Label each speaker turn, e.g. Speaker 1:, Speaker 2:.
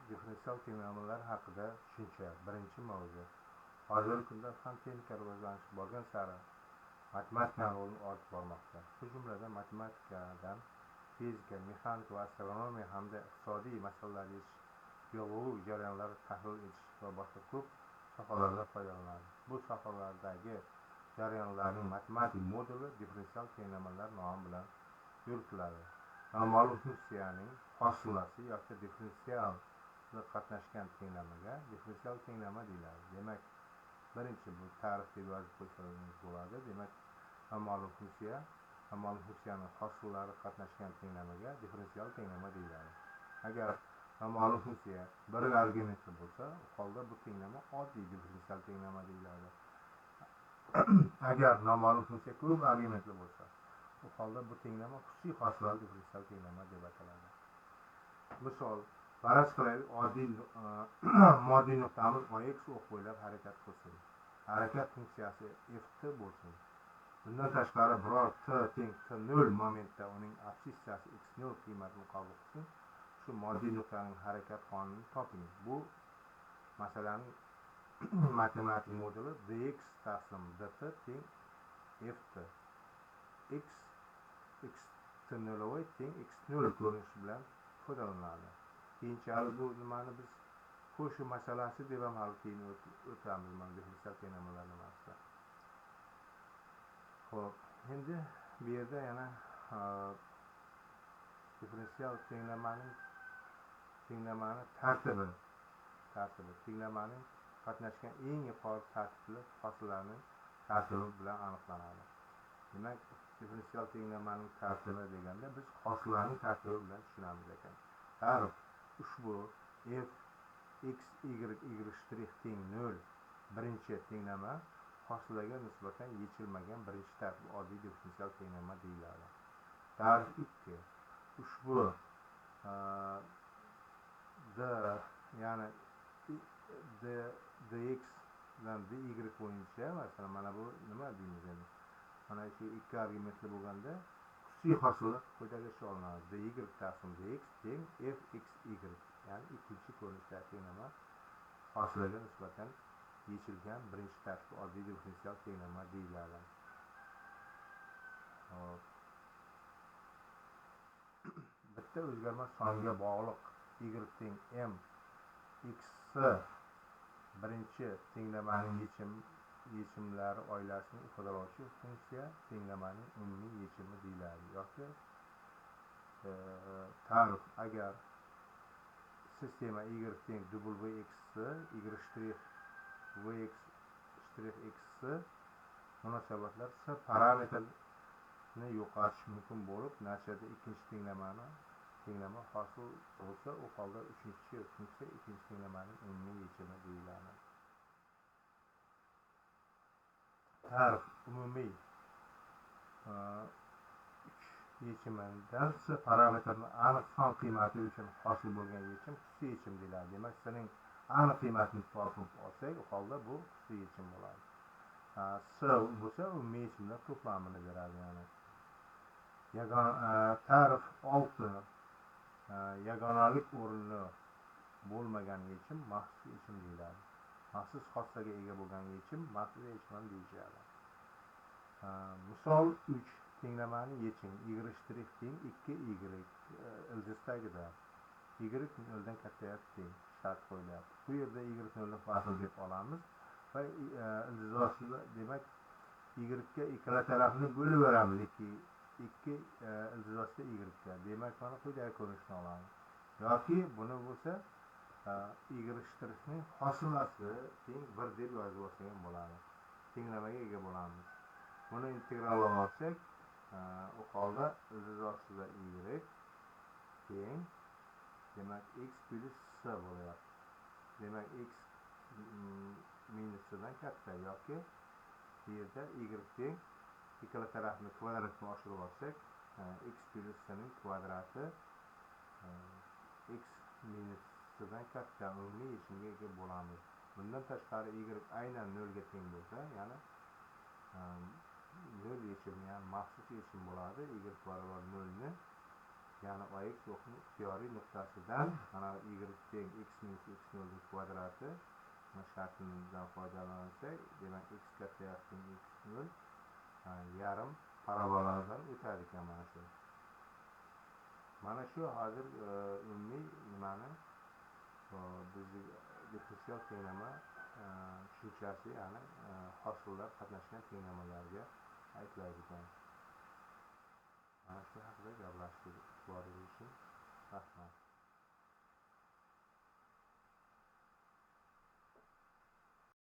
Speaker 1: Differensial tenglamalar haqida tushuncha. Birinchi mavzu. Hozirgi kunda fan texnika rivojlanishi borgan sari matematikaning rolini ortib bormoqda. Shu jumladan matematikadan fizika, mexanika va astronomiya hamda iqtisodiy masalalar yechish, biologik jarayonlarni tahlil etish va boshqa ko'p sohalarda foydalaniladi. Bu sohalardagi jarayonlarning matematik moduli differensial tenglamalar nomi bilan yuritiladi. Noma'lum funksiyaning hosilasi yoki differensial qatnashgan tenglamaga differensial tenglama deyiladi. Demak, birinchi bu ta'rif deb yozib qo'ysangiz bo'ladi. Demak, noma'lum funksiyaning hosillari qatnashgan tenglamaga differensial tenglama deyiladi. Agar noma'lum funksiya bir argumentli bo'lsa, u holda bu tenglama oddiy differensial tenglama deyiladi. Agar noma'lum funksiya ko'p argumentli bo'lsa, u holda bu tenglama xususiy hosilali differensial tenglama deb ataladi. Misol, faraz qilaylik, moddiy nuqtamiz OX o'q bo'ylab harakat qilsin. Harakat funksiyasi ft bo'lsin. Bundan tashqari biror t teng t0 momentda uning absissiyasi x0 qiymatini qabul qilsin. Shu moddiy nuqtaning harakat qonunini toping. Bu masalaning matematik moduli dx taqsim dt teng ft. X x0 teng x0 ko'rinishi bilan foydalaniladi. Keyinchalik bu nimani biz qo'shiq masalasi deb ham hali keyin o'tamiz mana differensial tenglamalar nimasida. Xo'p, endi bu yerda yana differensial tenglamani tartibi tenglamaning qatnashgan eng yuqori tartibli hosillarning tartibi bilan aniqlanadi. Demak, differensial tenglamaning tartibi deganda biz hosillarning tartibi bilan tushunamiz ekan. Ta'rif: ushbu f x y teng 0 birinchi tenglama hosilaga nisbatan yechilmagan birinchi tartib oddiy differensial tenglama deyiladi. Ta'rif 2: ushbu d ya'ni dx dan dy bo'yicha, masalan, mana bu nima deymiz endi? Mana shu ikki argumentli bo'lganda xususiy hosillar quyidagicha olinadi. dy taqsim dx teng fxy, ya'ni ikkinchi ko'rinishdagi tenglama hosilaga nisbatan yechilgan birinchi tartib oddiy differensial tenglama deyiladi. Bitta o'zgarmas songa bog'liq y teng m x birinchi tenglamaning yechimlari oilasini ifodalovchi funksiya tenglamaning umumiy yechimi deyiladi. Yoki ta'rif: agar sistema y teng wx vx munosabatlar s parametrini yo'qotish mumkin bo'lib, natijada ikkinchi tenglama hosil bo'lsa, u holda uchinchi funksiya ikkinchi tenglamaning umumiy yechimi deyiladi. Ta'rif: umumiy yechimidan s parametrini aniq son qiymati uchun hosil bo'lgan yechim xususiy yechim deyiladi. Demak, sening aniq qiymatini topib olsak, u holda bu xususiy yechim bo'ladi. S bo'lsa umumiy yechimlar to'plamini beradi. Ya'ni ta'rif 6: yagonalik o'rni bo'lmagan yechim maxsus yechim deyiladi. Maxsus xossaga ega bo'lgan yechim maxsus yechim ham deyiladi. Misol 3: tenglamaning yechimi y teng 2y ildizdagida y 0dan katta teng shart qo'yilyapti. Bu yerda y 0dan farqli deb olamiz va ildiz ostida, demak, y ga ikkala tarafni bo'lib beramiz. 2 ildiz ostida y ga. Demak, mana quyidagi ko'rinishni olamiz. Yoki buni bo'lsa y ning hosilasi teng 1 deb yozib olsak ham bo'ladi. Tenglamaga ega bo'lamiz. Buni integrallab olsak, u holda ildiz ostida y teng, demak, x plus s bo'lyapti. Demak, x minus s'dan katta, yoki bu yerda y teng ikkala tarafni kvadratga oshirib olsak, x plus s'ning kvadrati x minus s'dan katta umumiy yechimga ega bo'lamiz. Bundan tashqari y aynan 0 ga teng bo'lsa, ya'ni 0 yechim, ya'ni maxsus yechim bo'ladi. Y barobar 0 ni ya'ni ox o'qning ixtiyoriy nuqtasidan mana y teng x minus x nolning kvadrati shartidan foydalansak, demak x katta teng x nol yarim paraboladan o'tadi ekan mana shu. Mana shu hozir umumiy nimani bizni differensial tenglama tushunchasi, ya'ni hosillar qatnashgan tenglamalarga aytlaydi ekan. Mana shu haqida gaplashdik. E'tiboringiz uchun rahmat.